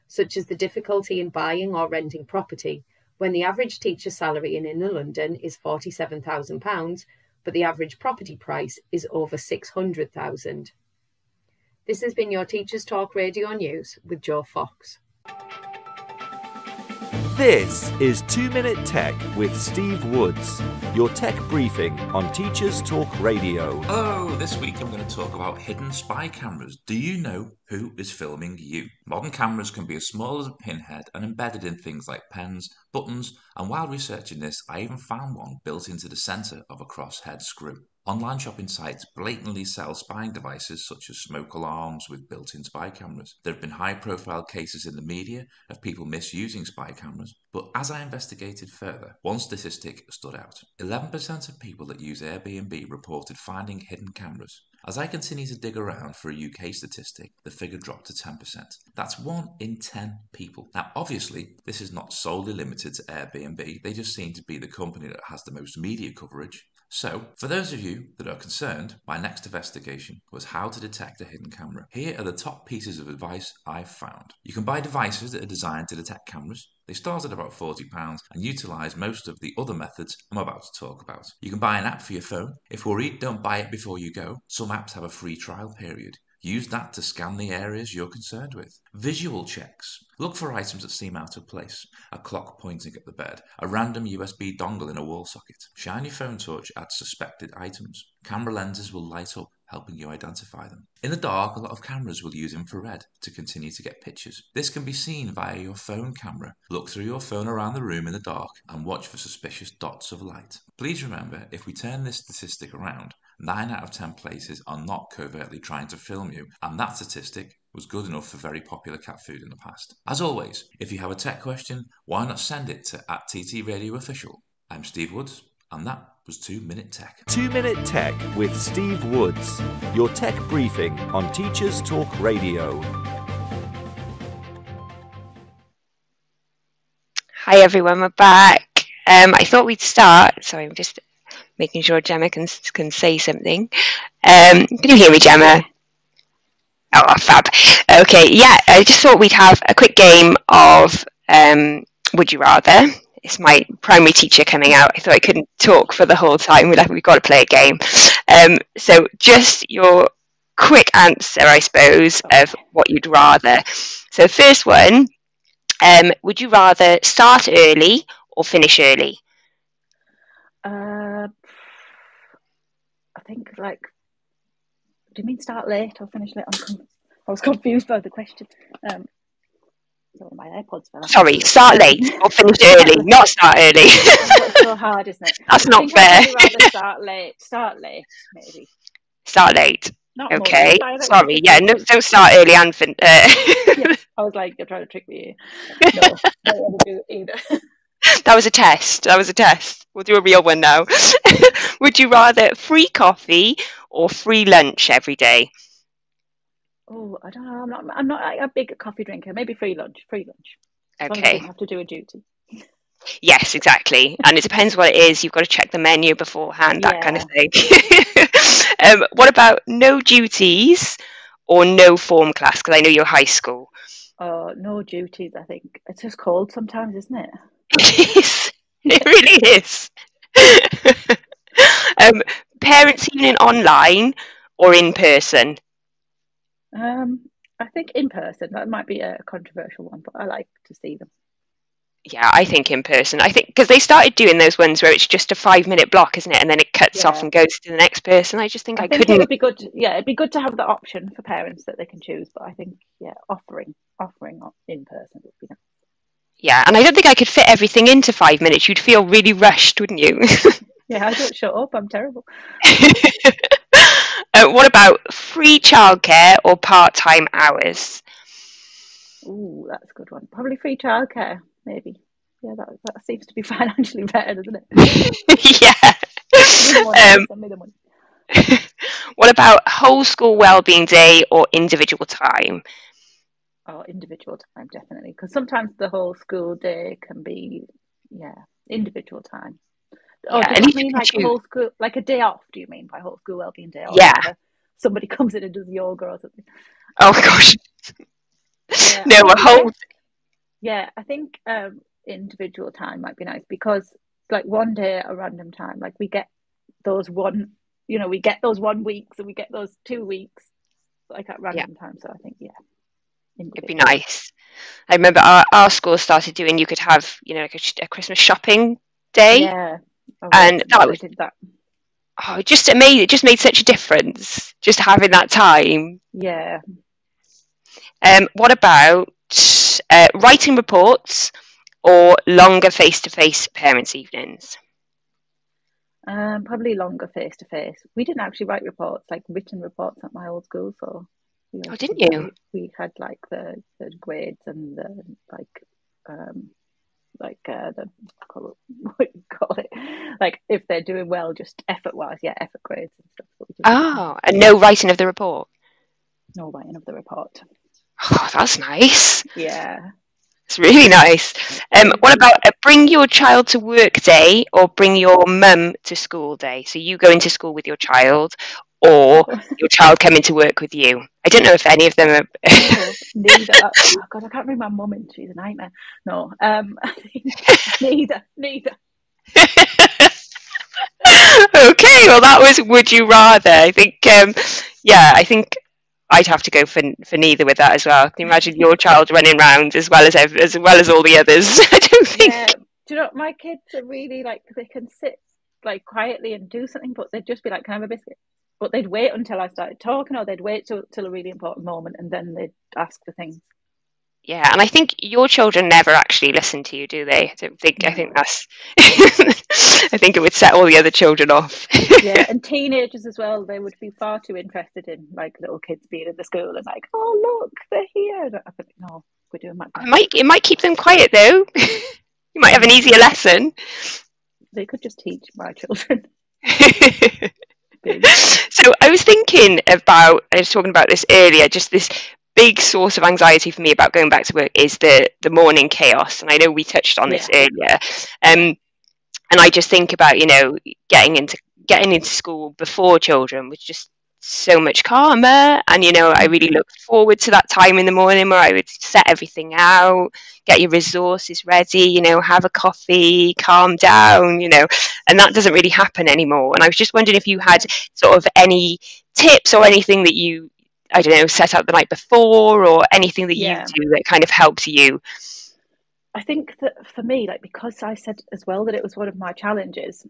such as the difficulty in buying or renting property, when the average teacher salary in inner London is £47,000, but the average property price is over £600,000. This has been your Teachers Talk Radio News with Joe Fox. This is 2 Minute Tech with Steve Woods, your tech briefing on Teachers Talk Radio. Hello, this week I'm going to talk about hidden spy cameras. Do you know who is filming you? Modern cameras can be as small as a pinhead and embedded in things like pens, buttons, and while researching this, I even found one built into the centre of a crosshead screw. Online shopping sites blatantly sell spying devices such as smoke alarms with built-in spy cameras. There have been high-profile cases in the media of people misusing spy cameras, but as I investigated further, one statistic stood out. 11% of people that use Airbnb reported finding hidden cameras. As I continue to dig around for a UK statistic, the figure dropped to 10%. That's 1 in 10 people. Now, obviously, this is not solely limited to Airbnb. They just seem to be the company that has the most media coverage. So, for those of you that are concerned, my next investigation was how to detect a hidden camera. Here are the top pieces of advice I've found. You can buy devices that are designed to detect cameras. They start at about £40 and utilise most of the other methods I'm about to talk about. You can buy an app for your phone. If worried, don't buy it before you go. Some apps have a free trial period. Use that to scan the areas you're concerned with. Visual checks. Look for items that seem out of place. A clock pointing at the bed. A random USB dongle in a wall socket. Shine your phone torch at suspected items. Camera lenses will light up, helping you identify them. In the dark, a lot of cameras will use infrared to continue to get pictures. This can be seen via your phone camera. Look through your phone around the room in the dark and watch for suspicious dots of light. Please remember, if we turn this statistic around, 9 out of 10 places are not covertly trying to film you, and that statistic was good enough for very popular cat food in the past. As always, if you have a tech question, why not send it to @TTRadioOfficial. I'm Steve Woods, and that was 2 Minute Tech. 2 Minute Tech with Steve Woods, your tech briefing on Teachers Talk Radio. Hi everyone, we're back. I thought we'd start. Sorry, I'm just making sure Gemma can say something. Can you hear me, Gemma? Oh, fab. Okay, yeah, I just thought we'd have a quick game of Would You Rather. It's my primary teacher coming out. I thought I couldn't talk for the whole time. We've got to play a game. So just your quick answer, I suppose, of what you'd rather. So first one, would you rather start early or finish early? I think, like, do you mean start late or finish late? I was confused by the question. My AirPods fell out. Sorry, start late or finish early, not start early. That's so hard, isn't it? That's not fair. I'd rather start late, maybe. Start late. Not okay, more. Sorry, yeah, no, don't start early and finish. Yeah, I was like, you're trying to trick me. No, don't want to do it either. That was a test. We'll do a real one now. Would you rather free coffee or free lunch every day? Oh, I don't know. I'm not a big coffee drinker. Maybe free lunch. Okay. As long as I don't have to do a duty. Yes, exactly. And it depends what it is. You've got to check the menu beforehand, that kind of thing. What about no duties or no form class? Because I know you're high school. No duties, I think. It's just cold sometimes, isn't it? It is. It really is. Parents' evening online or in person? I think in person, that might be a controversial one, but I like to see them. Yeah, I think in person. I think because they started doing those ones where it's just a 5 minute block, isn't it? And then it cuts off and goes to the next person. I just think I think couldn't. it would be good. It'd be good to have the option for parents that they can choose. But I think, offering in person would be nice. Yeah, and I don't think I could fit everything into 5 minutes. You'd feel really rushed, wouldn't you? Yeah, I don't shut up. I'm terrible. What about free childcare or part-time hours? Ooh, that's a good one. Probably free childcare, maybe. Yeah, that seems to be financially better, doesn't it? Yeah. Send me the money. What about whole school wellbeing day or individual time? Oh, individual time, definitely. Because sometimes the whole school day can be, individual time. Oh, Yeah, do you mean like whole school, like a day off? Do you mean by whole school wellbeing day? Or Yeah. Somebody comes in and does yoga or something. Oh gosh. Yeah, no, a whole. I think individual time might be nice because like one day at a random time, like we get those 1 weeks and we get those 2 weeks like at random time. So I think it'd be nice. I remember our school started doing. You could have like a Christmas shopping day. Yeah, and that was that. Oh, it just made such a difference just having that time. Yeah. What about writing reports or longer face-to-face parents' evenings? Probably longer face-to-face. We didn't actually write reports, like written reports at my old school. So, didn't you? We had like the grades and the the what you call it, like if they're doing well, just effort-wise, effort grades and stuff. And no writing of the report. No writing of the report. Oh, that's nice. Yeah. It's really nice. What about bring your child to work day or bring your mum to school day? So you go into school with your child or your child come into work with you. I don't know if any of them are... Neither. Oh, God, I can't bring my mum in. She's a nightmare. No, I think neither. Okay, well that was Would You Rather. I think, I think I'd have to go for neither with that as well. Can you imagine your child running around as well as all the others? I don't think. Yeah. Do you know, my kids are really like, they can sit like quietly and do something, but they'd just be like, "Can I have a biscuit?" But they'd wait until I started talking, or they'd wait till a really important moment, and then they'd ask for things. Yeah, and I think your children never actually listen to you, do they? I don't think. No. I think that's. I think it would set all the other children off. Yeah, and teenagers as well. They would be far too interested in like little kids being in the school and like, "Oh look, they're here." I think no, we're doing that. It might keep them quiet though. You might have an easier lesson. They could just teach my children. So I was thinking about. I was talking about this earlier. Just this big source of anxiety for me about going back to work is the morning chaos, and I know we touched on this earlier. And I just think about getting into school before children was just so much calmer, and I really looked forward to that time in the morning where I would set everything out, get your resources ready, have a coffee, calm down, and that doesn't really happen anymore. And I was just wondering if you had sort of any tips or anything that you, I don't know, set out the night before or anything that you do that kind of helps you. I think that for me, like, because I said as well that it was one of my challenges,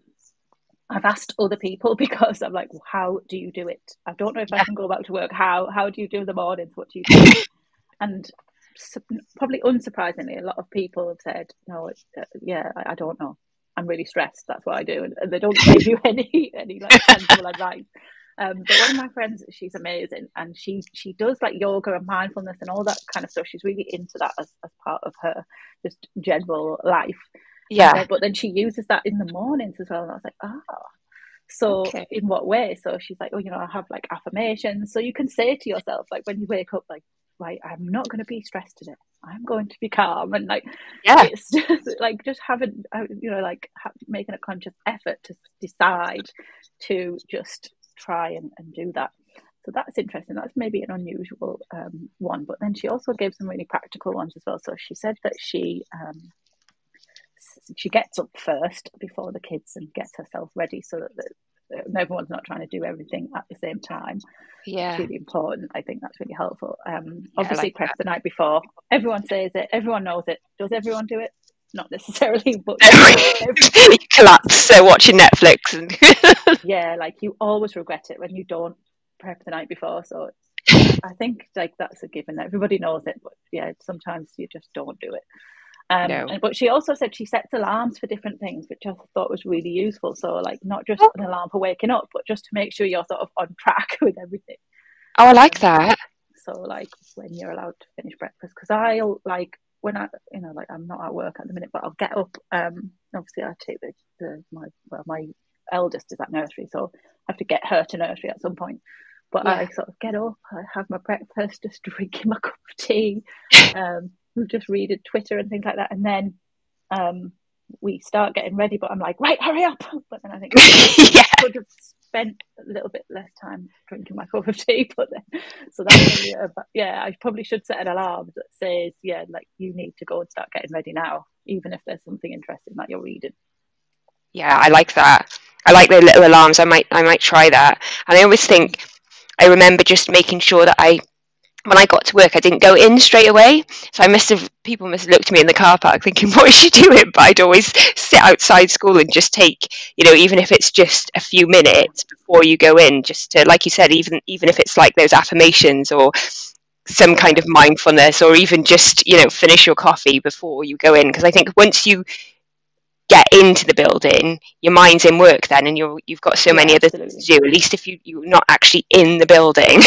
I've asked other people because I'm like, well, how do you do it? I don't know if I can go back to work. How do you do the mornings? What do you do? And probably unsurprisingly, a lot of people have said, no, I don't know. I'm really stressed. That's what I do. And they don't give you any like tangible advice. But one of my friends, she's amazing, and she does like yoga and mindfulness and all that kind of stuff. She's really into that as part of her just general life. Yeah. But then she uses that in the mornings as well. And I was like, so in what way? So she's like, I have like affirmations. So you can say to yourself, like when you wake up, like, right, I'm not going to be stressed today. I'm going to be calm. And like, it's just like just having, making a conscious effort to decide to just try and do that. So that's interesting. That's maybe an unusual one. But then she also gave some really practical ones as well. So she said that she gets up first before the kids and gets herself ready so that everyone's not trying to do everything at the same time. Yeah. It's really important. I think that's really helpful. Obviously, like prep the night before. Everyone says it. Everyone knows it. Does everyone do it? Not necessarily, but you collapse watching Netflix. And yeah, like you always regret it when you don't prep the night before. So I think like that's a given. Everybody knows it, but yeah, sometimes you just don't do it. No. But she also said she sets alarms for different things, which I thought was really useful. So like not just an alarm for waking up, but just to make sure you're sort of on track with everything. Oh, I like that. So like when you're allowed to finish breakfast, because I'll like when I, you know, like I'm not at work at the minute, but I'll get up. Obviously I take my eldest is at nursery, so I have to get her to nursery at some point. But I sort of get up, I have my breakfast, just drinking my cup of tea, just reading Twitter and things like that, and then we start getting ready. But I'm like, right, hurry up! But then I think I could have spent a little bit less time drinking my cup of tea. But then, so that's really I probably should set an alarm that says, like you need to go and start getting ready now, even if there's something interesting that you're reading. Yeah, I like that. I like the little alarms. I might try that. And I always think, I remember just making sure that when I got to work, I didn't go in straight away. So people must have looked at me in the car park thinking, what is she doing? But I'd always sit outside school and just take, even if it's just a few minutes before you go in, just to, like you said, even if it's like those affirmations or some kind of mindfulness, or even just, finish your coffee before you go in. Because I think once you get into the building, your mind's in work then, and you've got so many other things to do, at least if you're not actually in the building.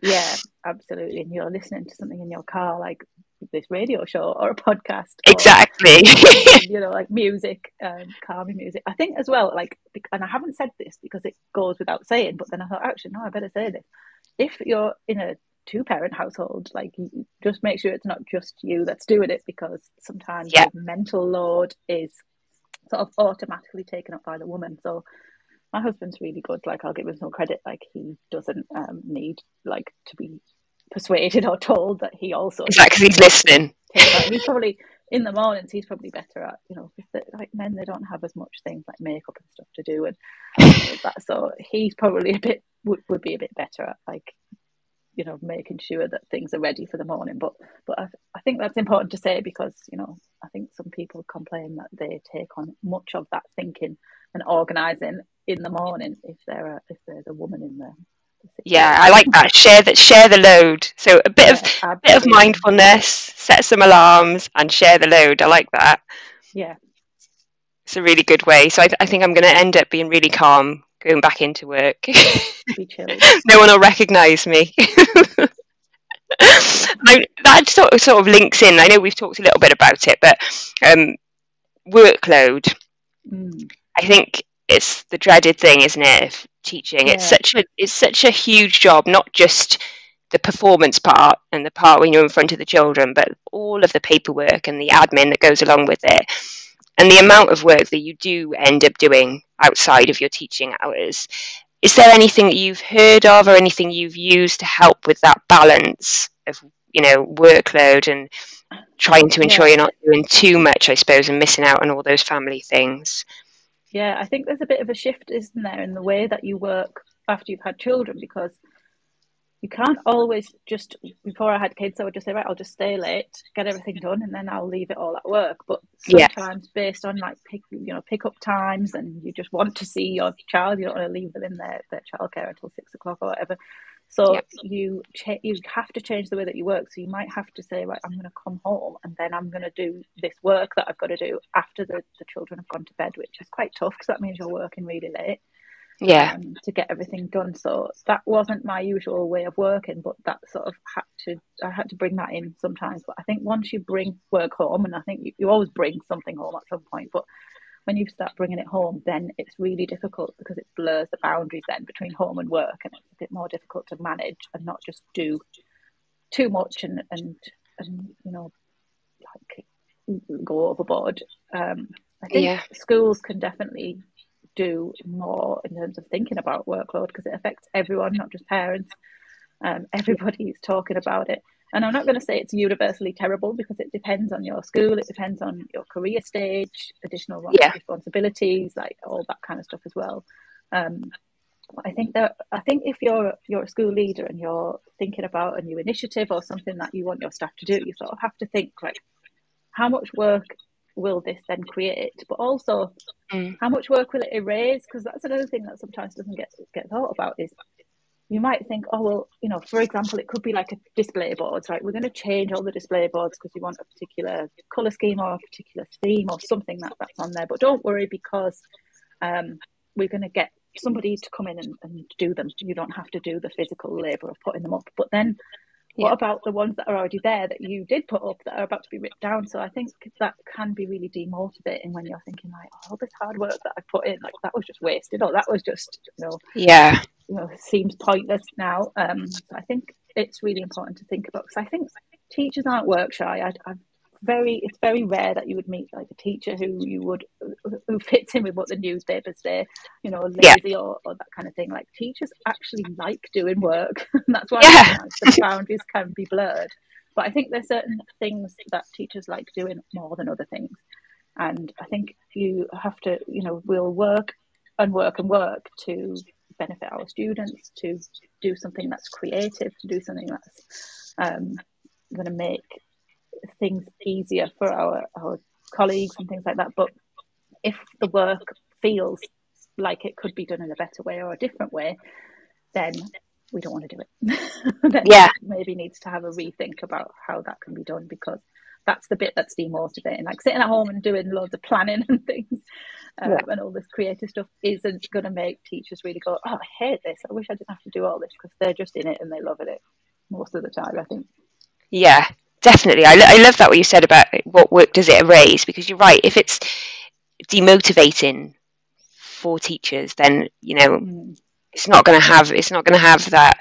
Yeah, absolutely. And you're listening to something in your car, like this radio show or a podcast. Exactly. Or, like music, calming music. I think as well, like, and I haven't said this because it goes without saying, but then I thought, actually, no, I better say this. If you're in a 2-parent household, like, you just make sure it's not just you that's doing it, because sometimes the mental load is sort of automatically taken up by the woman. So my husband's really good. Like, I'll give him some credit. Like, he doesn't need like to be persuaded or told that he also. Exactly, he's listening. He's probably in the mornings. He's probably better at, like men, they don't have as much things like makeup and stuff to do and that. So he's probably would be a bit better at, like, making sure that things are ready for the morning. But I think that's important to say, because I think some people complain that they take on much of that thinking and organising in the morning if there's a woman in there. Yeah, I like that. Share the load. So a bit of mindfulness, set some alarms, and share the load. I like that. Yeah, it's a really good way. So I think I'm going to end up being really calm going back into work. Be chilled. No one will recognise me. That sort of links in. I know we've talked a little bit about it, but workload. I think it's the dreaded thing, isn't it? If teaching, it's such a huge job, not just the performance part and the part when you're in front of the children, but all of the paperwork and the admin that goes along with it, and the amount of work that you do end up doing outside of your teaching hours. Is there anything that you've heard of, or anything you've used to help with that balance of workload and trying to ensure you're not doing too much, I suppose, and missing out on all those family things? Yeah, I think there's a bit of a shift, isn't there, in the way that you work after you've had children, because you can't always just, before I had kids, I would just say, right, I'll just stay late, get everything done, and then I'll leave it all at work. But sometimes based on like pick up times, and you just want to see your child, you don't want to leave them in their childcare until 6 o'clock or whatever. So you have to change the way that you work. So you might have to say, right, I'm going to come home and then I'm going to do this work that I've got to do after the children have gone to bed, which is quite tough because that means you're working really late. To get everything done. So that wasn't my usual way of working, but that sort of I had to bring that in sometimes. But I think once you bring work home, and I think you always bring something home at some point, but when you start bringing it home, then it's really difficult because it blurs the boundaries then between home and work, and it's a bit more difficult to manage and not just do too much and like go overboard. I think schools can definitely do more in terms of thinking about workload, because it affects everyone, not just parents. Everybody's talking about it, and I'm not going to say it's universally terrible, because it depends on your school, it depends on your career stage, additional responsibilities, like all that kind of stuff as well. I think if you're a school leader and you're thinking about a new initiative or something that you want your staff to do, you sort of have to think like, how much work will this then create? But also, how much work will it erase? Because that's another thing that sometimes doesn't get thought about is you might think, oh, well, you know, for example, it could be like a display boards, right? We're going to change all the display boards because you want a particular colour scheme or a particular theme or something that's on there. But don't worry, because we're going to get somebody to come in and do them. You don't have to do the physical labour of putting them up. But then what about the ones that are already there that you did put up that are about to be ripped down? So I think that can be really demotivating when you're thinking like, oh, all this hard work that I put in, like that was just wasted, or that was just, seems pointless now. So I think it's really important to think about, because I think teachers aren't work shy. It's very rare that you would meet like a teacher who fits in with what the newspapers say, you know, lazy or that kind of thing. Like teachers actually like doing work. And that's why the boundaries can be blurred. But I think there's certain things that teachers like doing more than other things. And I think you have to, you know, we'll work and work and work to benefit our students, to do something that's creative, to do something that's going to make things easier for our colleagues and things like that. But if the work feels like it could be done in a better way or a different way, then we don't want to do it. Then maybe needs to have a rethink about how that can be done, because that's the bit that's demotivating. Like sitting at home and doing loads of planning and things and all this creative stuff isn't going to make teachers really go, oh, I hate this, I wish I didn't have to do all this, because they're just in it and they love it most of the time, I think. Yeah, definitely. I love that what you said about what work does it erase, because you're right. If it's demotivating for teachers, then you know it's not going to have that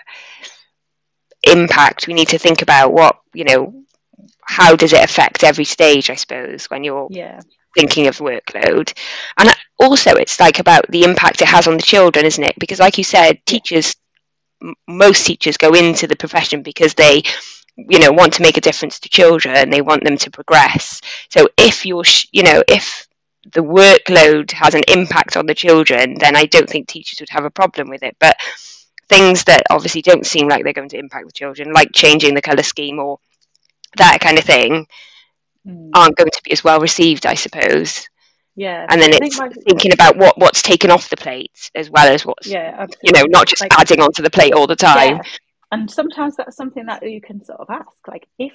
impact. We need to think about what, you know, how does it affect every stage, I suppose, when you're thinking of workload. And also it's like about the impact it has on the children, isn't it? Because like you said, most teachers go into the profession because they, you know, want to make a difference to children. They want them to progress. So if if the workload has an impact on the children, then I don't think teachers would have a problem with it. But things that obviously don't seem like they're going to impact the children, like changing the colour scheme or that kind of thing, aren't going to be as well received, I suppose. Yeah. And then it's thinking about what's taken off the plate as well as what's, you know, not just adding onto the plate all the time. Yeah. And sometimes that's something that you can sort of ask, like, if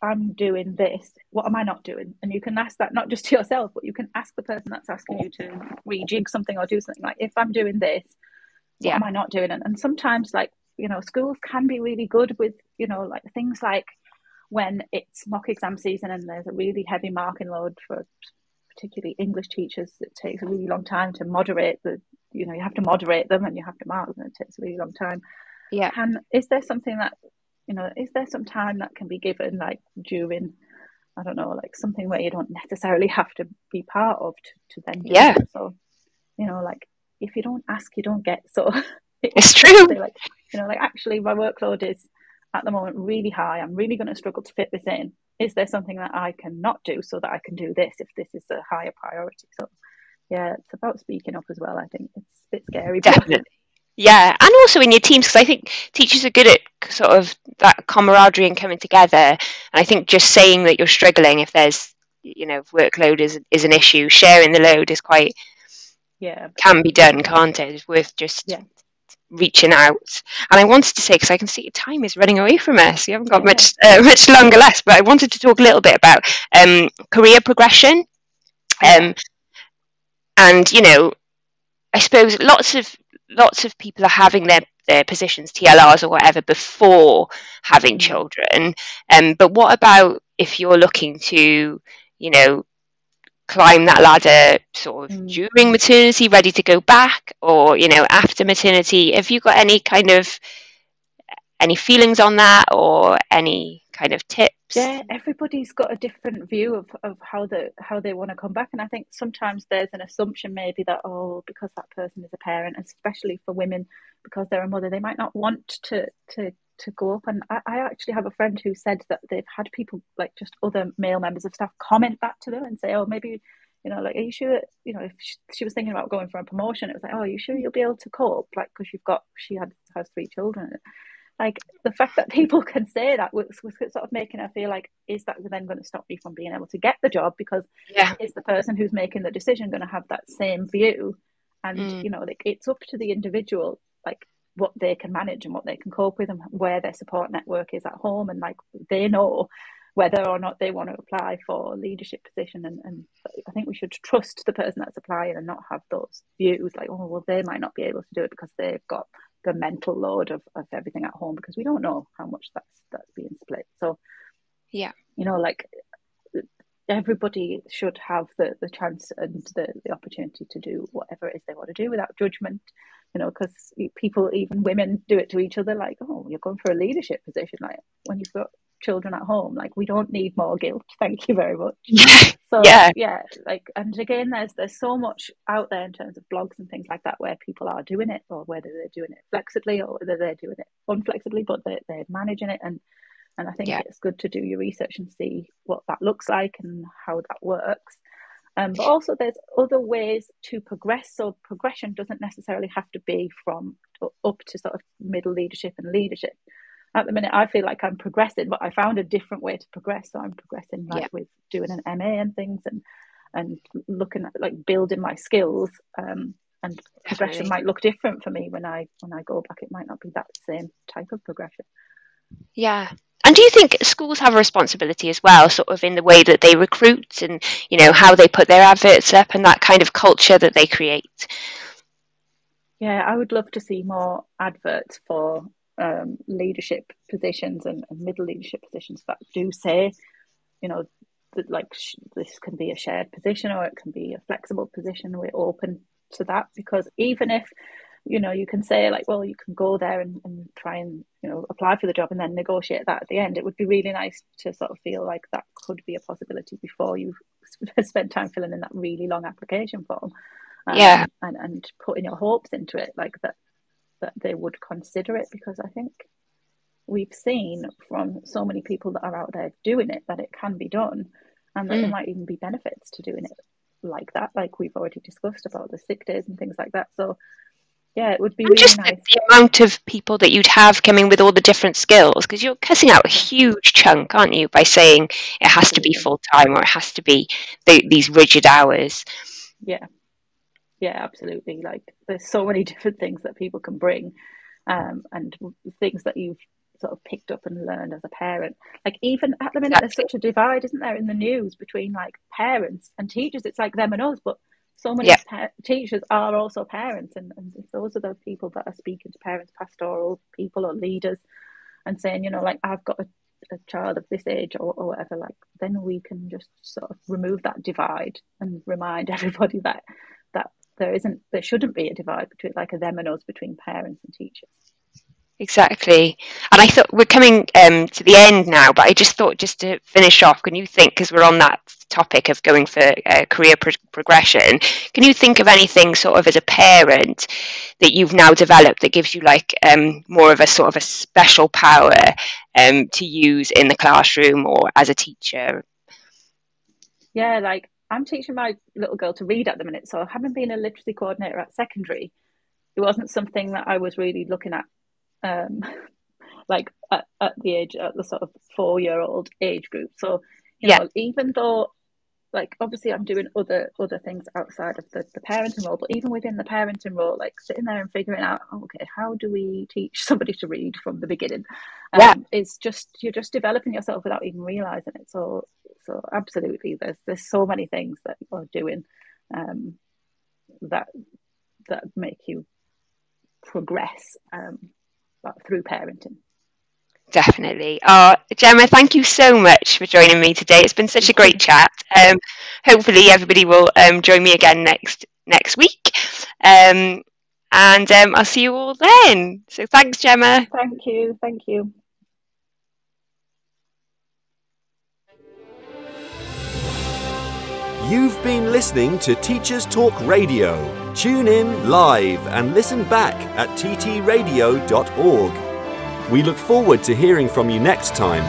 I'm doing this, what am I not doing? And you can ask that not just to yourself, but you can ask the person that's asking you to rejig something or do something. Like, if I'm doing this, what am I not doing? And sometimes, like, you know, schools can be really good with, you know, like things like when it's mock exam season and there's a really heavy marking load for particularly English teachers, it takes a really long time to moderate you have to moderate them and you have to mark them. It takes a really long time. Yeah. Is there something that, you know, is there some time that can be given, like during, I don't know, like something where you don't necessarily have to be part of to then do it? So, you know, like if you don't ask, you don't get. So it's true. Like, you know, like actually my workload is at the moment really high. I'm really going to struggle to fit this in. Is there something that I can not do so that I can do this if this is a higher priority? So yeah, it's about speaking up as well. I think it's a bit scary. Definitely. Yeah, and also in your teams, because I think teachers are good at sort of that camaraderie and coming together. And I think just saying that you're struggling, if there's, you know, workload is an issue, sharing the load is quite, can be done, can't it? It's worth just reaching out. And I wanted to say, because I can see your time is running away from us, you haven't got much longer left, but I wanted to talk a little bit about career progression. And, you know, I suppose lots of people are having their positions, TLRs or whatever, before having children. But what about if you're looking to, you know, climb that ladder sort of during maternity, ready to go back, or, you know, after maternity? Have you got any feelings on that, or any kind of tips? Yeah, everybody's got a different view of how they want to come back, and I think sometimes there's an assumption maybe that, oh, because that person is a parent, especially for women, because they're a mother, they might not want to go up. And I actually have a friend who said that they've had people, like just other male members of staff, comment that to them and say, oh, maybe Like, are you sure, if she was thinking about going for a promotion, it was like, oh, are you sure you'll be able to cope? Like, because she has 3 children. Like, the fact that people can say that was sort of making her feel like, is that then going to stop me from being able to get the job? Because is the person who's making the decision going to have that same view? And, like, it's up to the individual, like, what they can manage and what they can cope with and where their support network is at home. And, like, they know whether or not they want to apply for a leadership position. And I think we should trust the person that's applying and not have those views like, oh, well, they might not be able to do it because they've got the mental load of everything at home, because we don't know how much that's being split. So, like, everybody should have the chance and the opportunity to do whatever it is they want to do without judgment, because people, even women, do it to each other, like, oh, you're going for a leadership position. Like, when you've got children at home, like, we don't need more guilt, thank you very much. So like, and again, there's so much out there in terms of blogs and things like that where people are doing it, or whether they're doing it flexibly or whether they're doing it unflexibly, but they're managing it. And I think it's good to do your research and see what that looks like and how that works. But also there's other ways to progress. So progression doesn't necessarily have to be from up to sort of middle leadership and leadership. At the minute, I feel like I'm progressing, but I found a different way to progress. So I'm progressing with doing an MA and things, and looking at, like, building my skills. And progression might look different for me when I go back. It might not be that same type of progression. Yeah. And do you think schools have a responsibility as well, sort of in the way that they recruit and, how they put their adverts up and that kind of culture that they create? Yeah, I would love to see more adverts for leadership positions and middle leadership positions that do say, that, like, this can be a shared position or it can be a flexible position. We're open to that, because even if, you can say, like, well, you can go there and try and, apply for the job and then negotiate that at the end. It would be really nice to sort of feel like that could be a possibility before you spend time filling in that really long application form. And putting your hopes into it, like that they would consider it, because I think we've seen from so many people that are out there doing it that it can be done, and that there might even be benefits to doing it like that, like we've already discussed about the sick days and things like that. So it would be really just nice. The amount of people that you'd have coming with all the different skills, because you're cutting out a huge chunk, aren't you, by saying it has to be full-time or it has to be these rigid hours. Yeah, absolutely. Like, there's so many different things that people can bring, and things that you've sort of picked up and learned as a parent. Like, even at the minute, there's such a divide, isn't there, in the news between, like, parents and teachers. It's like them and us, but so many teachers are also parents, and if those are the people that are speaking to parents, pastoral people or leaders, and saying, like, I've got a child of this age or whatever, like, then we can just sort of remove that divide and remind everybody that there shouldn't be a divide between, like, a them and us, between parents and teachers. Exactly. And I thought we're coming to the end now, but I just thought, just to finish off, can you think, because we're on that topic of going for career progression, can you think of anything sort of as a parent that you've now developed that gives you, like, more of a sort of a special power to use in the classroom or as a teacher? Yeah, like, I'm teaching my little girl to read at the minute, so having been a literacy coordinator at secondary, it wasn't something that I was really looking at, like, at the sort of 4-year-old age group. So, even though, like, obviously I'm doing other things outside of the parenting role, but even within the parenting role, like, sitting there and figuring out, okay, how do we teach somebody to read from the beginning? It's just, you're just developing yourself without even realizing it. So absolutely, there's so many things that you're doing that make you progress through parenting. Definitely. Gemma, thank you so much for joining me today. It's been such a great chat. Hopefully everybody will join me again next week. And I'll see you all then. So thanks, Gemma. Thank you. You've been listening to Teachers Talk Radio. Tune in live and listen back at ttradio.org. We look forward to hearing from you next time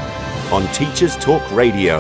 on Teachers Talk Radio.